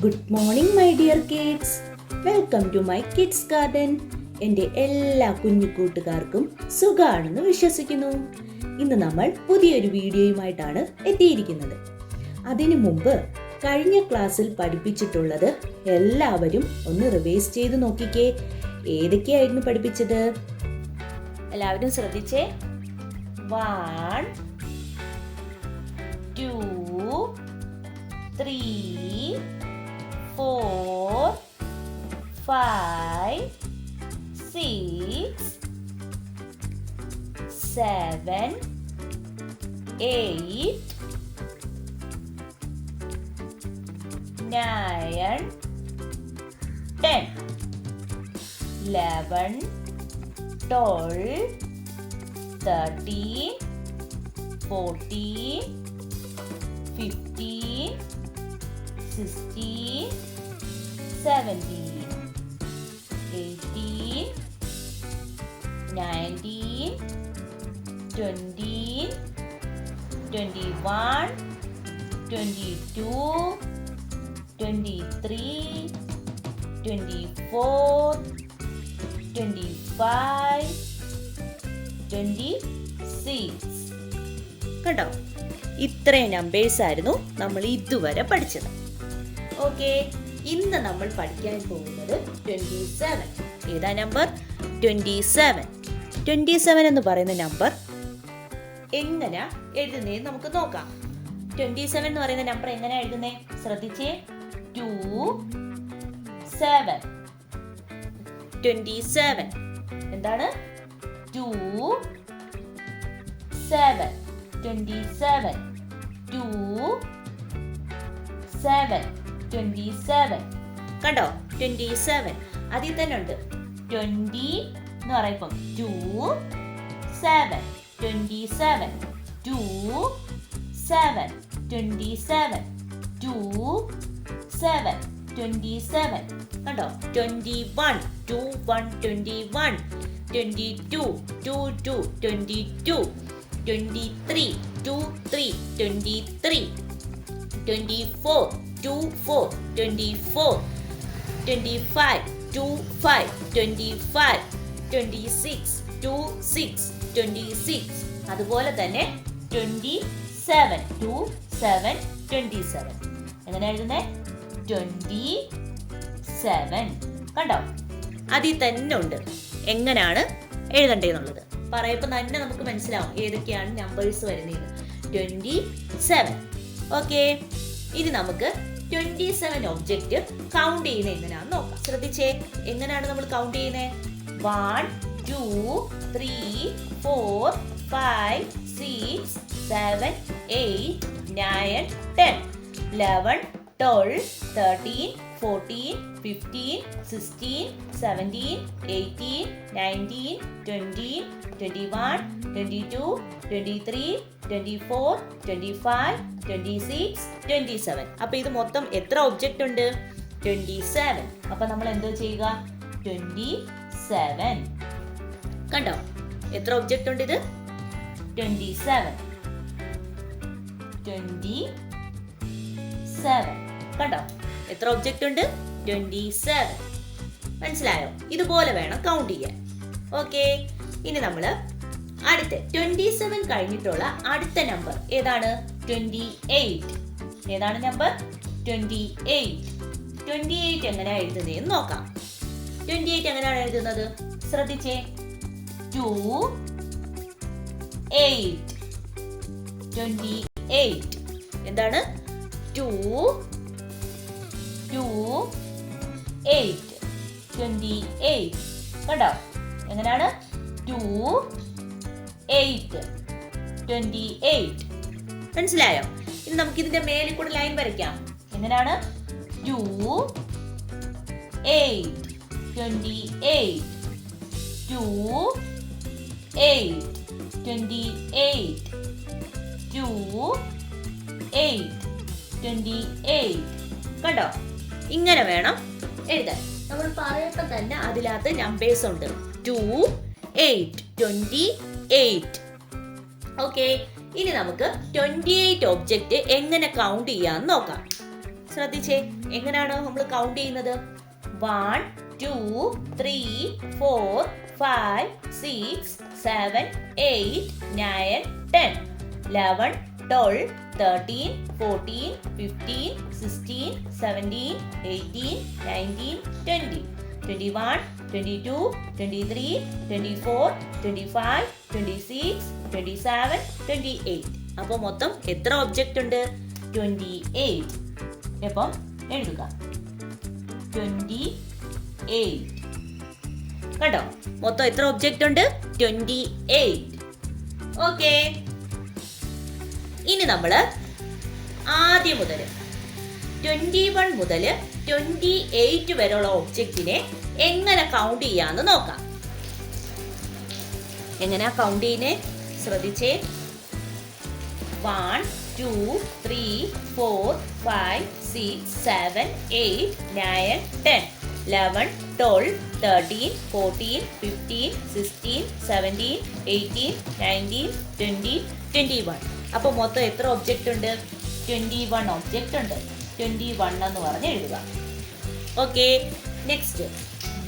Good morning my dear kids. Welcome to my kids garden. എൻ്റെ എല്ലാ കുഞ്ഞു കൂട്ടുകാർക്കും സുഖാണെന്ന് വിശ്വസിക്കുന്നു. ഇന്ന് നമ്മൾ പുതിയൊരു വീഡിയോയുമായിട്ടാണ് എത്തിയിരിക്കുന്നത്. അതിനു മുമ്പ് കഴിഞ്ഞ ക്ലാസ്സിൽ പഠിപ്പിച്ചിട്ടുള്ളത് എല്ലാവരും ഒന്ന് റിവൈസ് ചെയ്ത് നോക്കിക്കേ. ഏതൊക്കെയായിരുന്നു പഠിപ്പിച്ചത്? എല്ലാവരും ശ്രദ്ധിച്ചേ. 1 2 3 4 5 6 7 8 9 10 11 12 13 14 15 16 17 18 19 20 21 22 23 24 25 26. കണ്ടോ? ഇത്രയും നമ്പേഴ്സ് ആയിരുന്നു നമ്മൾ ഇതുവരെ പഠിച്ചത്. ഓക്കെ, ഇന്ന് നമ്മൾ പഠിക്കാൻ പോകുന്നത് 27. ഏതാ നമ്പർ? 27. 27 എന്ന് പറയുന്ന നമ്പർ എങ്ങനെ എഴുതുന്നതെന്ന് നമുക്ക് നോക്കാം. 27 എന്ന് പറയുന്ന നമ്പർ എങ്ങനെ എഴുതുന്നേ? ശ്രദ്ധിച്ചേ. 2 7. 27 എന്താണ്? 2 7. 27 2 7 27. കണ്ടോ? 27 അതിൽ തന്നെ ഉണ്ട്. 20 എന്ന് പറയുമ്പോൾ 2 7 27 2 7 27 2 7 27. കണ്ടോ? 21 2 1 21 22 2 2 22 23 2 3 23 24 2 4 24 25 2 5 25 26 2 6 26. അതുപോലെ തന്നെ 27 2 7 27. എങ്ങനെ എഴുതുന്നേ? 27. കണ്ടോ? അതിൽ തന്നെ ഉണ്ട് എങ്ങനെയാണ് എഴുതണ്ടേന്നുള്ളത്. പറയുമ്പോൾ തന്നെ നമുക്ക് മനസ്സിലാവും ഏതൊക്കെയാണ് നമ്പേഴ്സ് വരുന്നത്. 27. ഓക്കെ, ഇനി നമുക്ക് 27 ഒബ്ജക്റ്റ് കൗണ്ട് ചെയ്യുന്നത് എങ്ങനെയാണെന്ന് നോക്കാം. ശ്രദ്ധിച്ചേ. എങ്ങനെയാണ് നമ്മൾ കൗണ്ട് ചെയ്യുന്നത്? 1 2 3 4 5 6 7 8 9 10 11 12 13 14 15 16 17 18 19 20 21 22 23 24 25 26 27. അപ്പൊ ഇത് മൊത്തം എത്ര ഒബ്ജക്റ്റ് ഉണ്ട്? 27. അപ്പൊ നമ്മൾ എന്തോ ചെയ്യുക? 27. കണ്ടോ? എത്ര ഒബ്ജക്റ്റ് ഉണ്ട്? ഇത് 27. 27. കണ്ടോ? എത്ര ഒബ്ജക്റ്റ് ഉണ്ട്? 27. മനസ്സിലായോ? ഇതുപോലെ വേണം കൗണ്ട് ചെയ്യാൻ. ഓക്കെ, ഇനി നമ്മൾ അടുത്ത 27 കഴിഞ്ഞിട്ടുള്ള അടുത്ത നമ്പർ ഏതാണ്? 28. ഏതാണ് നമ്പർ? 28. 28 എങ്ങനെയാണ് എഴുതുന്നതെന്ന് നോക്കാം. 28 എങ്ങനെയാണ് എഴുതുന്നത്? ശ്രദ്ധിച്ചേ. 2 8 28. എന്താണ്? 2 8 28. കണ്ടോ? എങ്ങനെയാണ്? 2 8 28. മനസ്സിലായോ? ഇനി നമുക്ക് ഇതിന്റെ മേലിൽ കൂടെ ലൈൻ വരയ്ക്കാം. എങ്ങനെയാണ്? 2 8 28 2 8 28 2 8 28. കണ്ടോ? ഇങ്ങനെ വേണം എഴുതാൻ. നമ്മൾ പറയുമ്പോൾ തന്നെ അതിനകത്ത് നമ്പേഴ്സ് ഉണ്ട്. 2 8 28. ഓക്കെ, ഇനി നമുക്ക് 28 ഒബ്ജക്റ്റ് എങ്ങനെ കൗണ്ട് ചെയ്യാന്ന് നോക്കാം. ശ്രദ്ധിച്ചേ, എങ്ങനെയാണ് നമ്മൾ കൗണ്ട് ചെയ്യുന്നത്? 1 2 3 4 5 6 7 8 9 10 11 12 13 14 15 16 17 18 19 20 21 22 23 24 25 26 27 28. അപ്പോൾ മൊത്തം എത്ര ഒബ്ജക്റ്റ് ഉണ്ട്? 28. അപ്പം എഴുതുക 28. കണ്ടോ, മൊത്തം എത്ര ഒബ്ജക്റ്റ് ഉണ്ട്? 28. ഓക്കെ, ഇനി നമ്മൾ ആദ്യം മുതൽ 21 മുതൽ 28 വരെയുള്ള ഒബ്ജക്റ്റിനെ എങ്ങനെ കൗണ്ട് ചെയ്യാന്ന് നോക്കാം. എങ്ങനെയാ കൗണ്ട് ചെയ്യുന്നേ? ശ്രദ്ധിച്ചേ. 1 2 3 4 5 6 7 8 9 10 11 12 13 14 15 16 17 18 19 20 21. അപ്പോൾ മൊത്തം എത്ര ഒബ്ജക്റ്റ് ഉണ്ട്? 21 ഒബ്ജക്റ്റ് ഉണ്ട്. 21 എന്ന് പറഞ്ഞ് എഴുതുക. Okay, next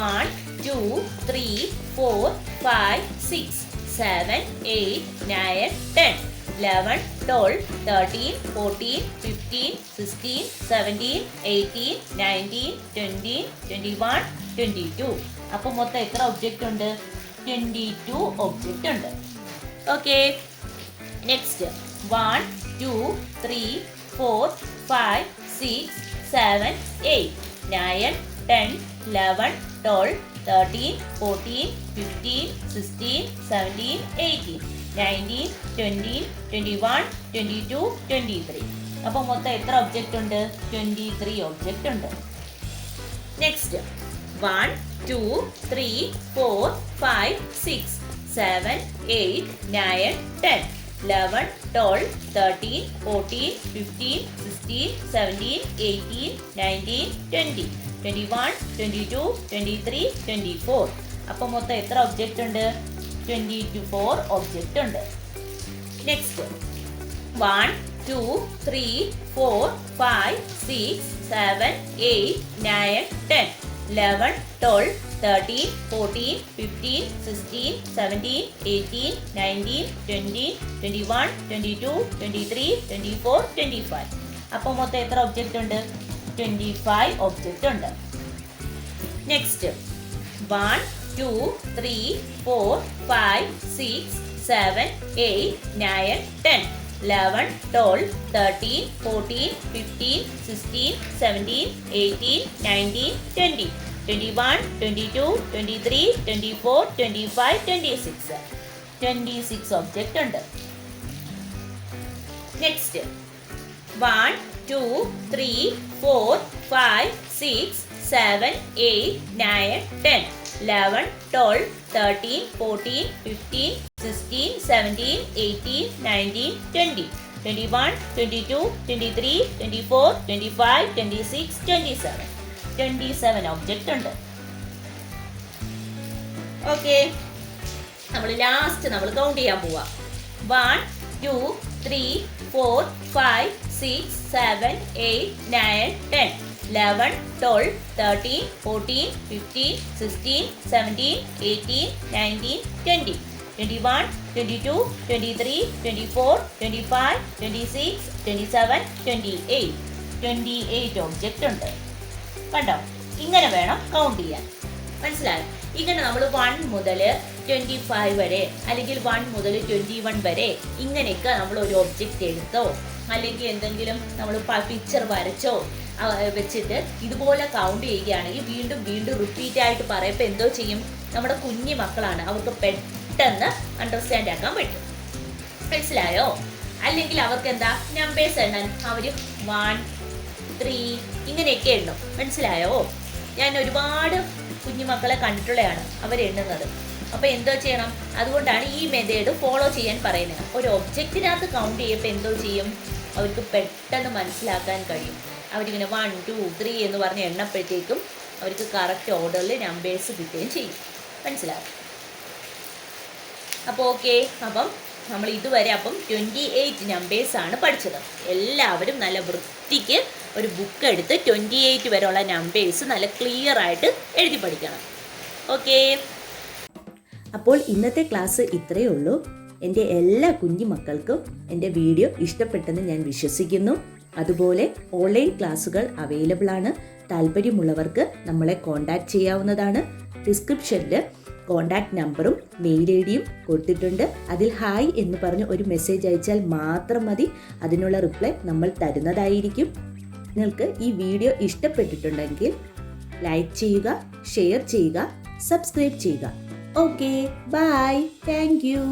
1 2 3 4 5 6 7 8 9 10 11 12 13 14 15 16 17 18 19 20 21 22. അപ്പോൾ മൊത്തം എത്ര ഒബ്ജക്റ്റ് ഉണ്ട്? 22 ഒബ്ജക്റ്റ് ഉണ്ട്. Okay, next 1 2 3 4 5 6 7 8 9 10 11 12 13 14 15 16 17 18 19 20 21 22 23. അപ്പോൾ മൊത്തം എത്ര ഒബ്ജക്റ്റ് ഉണ്ട്? 23 ഒബ്ജക്റ്റ് ഉണ്ട്. നെക്സ്റ്റ് 1 2 3 4 5 6 7 8 9 10 11 12 13 14 15 16 17 18 19 20 21 22 23 24. അപ്പോൾ മൊത്തം എത്ര ഒബ്ജക്റ്റ് ഉണ്ട്? 24 ഒബ്ജക്റ്റ് ഉണ്ട്. നെക്സ്റ്റ് 1 2 3 4 5 6 7 8 9 10 11 12 13 14 15 16 17 18 19 20 21 22 23 24 25. അപ്പോൾ മൊത്തം എത്ര ഒബ്ജക്റ്റ് ഉണ്ട്? 25 ഒബ്ജക്റ്റ് ഉണ്ട്. നെക്സ്റ്റ് 1 2 3 4 5 6 7 8 9 10 11 12 13 14 15 16 17 18 19 20 21 22 23 24 25 26 ഒബ്ജക്റ്റ് ഉണ്ട്. നെക്സ്റ്റ് 1 2 3 4 5 6 7 8 9 10 11 12 13 14 15 16 17 18 19 20 21 22 23 24 25 26 27 ഒബ്ജക്റ്റ് ഉണ്ട്. ഓക്കെ, നമ്മൾ ലാസ്റ്റ് കൗണ്ട് ചെയ്യാൻ പോവാ. 1 2 3 4 5 6 7 8 9 10 11 12 13 14 15 16 17 18 19 20 21 22 23 24 25 26 27 28 ഒബ്ജക്റ്റ് ഉണ്ട്. കണ്ടോ, ഇങ്ങനെ വേണം കൗണ്ട് ചെയ്യാൻ. മനസ്സിലായോ? ഇങ്ങനെ നമ്മൾ 1 മുതൽ 25 വരെ അല്ലെങ്കിൽ 1 മുതൽ 21 വരെ ഇങ്ങനെയൊക്കെ നമ്മൾ ഒരു ഒബ്ജക്റ്റ് എടുത്തോ അല്ലെങ്കിൽ എന്തെങ്കിലും നമ്മൾ പിക്ചർ വരച്ചോ വെച്ചിട്ട് ഇതുപോലെ കൗണ്ട് ചെയ്യുകയാണെങ്കിൽ വീണ്ടും വീണ്ടും റിപ്പീറ്റ് ആയിട്ട് പറയുമ്പോൾ എന്തോ ചെയ്യും? നമ്മുടെ കുഞ്ഞു മക്കളാണ്, അവർക്ക് പെട്ടെന്ന് അണ്ടർസ്റ്റാൻഡ് ആക്കാൻ പറ്റും. മനസ്സിലായോ? അല്ലെങ്കിൽ അവർക്ക് എന്താ നമ്പേഴ്സ് എണ്ണാൻ അവർ 1 3 ഇങ്ങനെയൊക്കെ എണ്ണും. മനസ്സിലായോ? ഞാൻ ഒരുപാട് കുഞ്ഞുമക്കളെ കണ്ടിട്ടുള്ളതാണ് അവരെണ്ണുന്നത്. അപ്പോൾ എന്തോ ചെയ്യണം? അതുകൊണ്ടാണ് ഈ മെത്തേഡ് ഫോളോ ചെയ്യാൻ പറയുന്നത്. ഒരു ഒബ്ജക്റ്റിനകത്ത് കൗണ്ട് ചെയ്യുമ്പോൾ എന്തോ ചെയ്യും? അവർക്ക് പെട്ടെന്ന് മനസ്സിലാക്കാൻ കഴിയും. അവരിങ്ങനെ 1 2 3 എന്ന് പറഞ്ഞ് എണ്ണപ്പോഴത്തേക്കും അവർക്ക് കറക്റ്റ് ഓർഡറിൽ നമ്പേഴ്സ് കിട്ടുകയും ചെയ്യും. മനസ്സിലാവും? അപ്പോൾ ഓക്കെ, അപ്പം നമ്മൾ ഇതുവരെ 28 നമ്പേഴ്സാണ് പഠിച്ചത്. എല്ലാവരും നല്ല വൃത്തിക്ക് ഒരു ബുക്ക് എടുത്ത് 28 വരെയുള്ള നമ്പേഴ്സ് നല്ല ക്ലിയർ ആയിട്ട് എഴുതി പഠിക്കണം. ഓക്കെ, അപ്പോൾ ഇന്നത്തെ ക്ലാസ് ഇത്രയേ ഉള്ളൂ. എൻ്റെ എല്ലാ കുഞ്ഞു മക്കൾക്കും എൻ്റെ വീഡിയോ ഇഷ്ടപ്പെട്ടെന്ന് ഞാൻ വിശ്വസിക്കുന്നു. അതുപോലെ ഓൺലൈൻ ക്ലാസ്സുകൾ അവൈലബിൾ ആണ്. താല്പര്യമുള്ളവർക്ക് നമ്മളെ കോൺടാക്റ്റ് ചെയ്യാവുന്നതാണ്. ഡിസ്ക്രിപ്ഷനിൽ കോൺടാക്റ്റ് നമ്പറും മെയിൽ ഐ ഡിയും കൊടുത്തിട്ടുണ്ട്. അതിൽ ഹായ് എന്ന് പറഞ്ഞ് ഒരു മെസ്സേജ് അയച്ചാൽ മാത്രം മതി. അതിനുള്ള റിപ്ലൈ നമ്മൾ തരുന്നതായിരിക്കും. നിങ്ങൾക്ക് ഈ വീഡിയോ ഇഷ്ടപ്പെട്ടിട്ടുണ്ടെങ്കിൽ ലൈക്ക് ചെയ്യുക, ഷെയർ ചെയ്യുക, സബ്സ്ക്രൈബ് ചെയ്യുക. Okay, bye, thank U.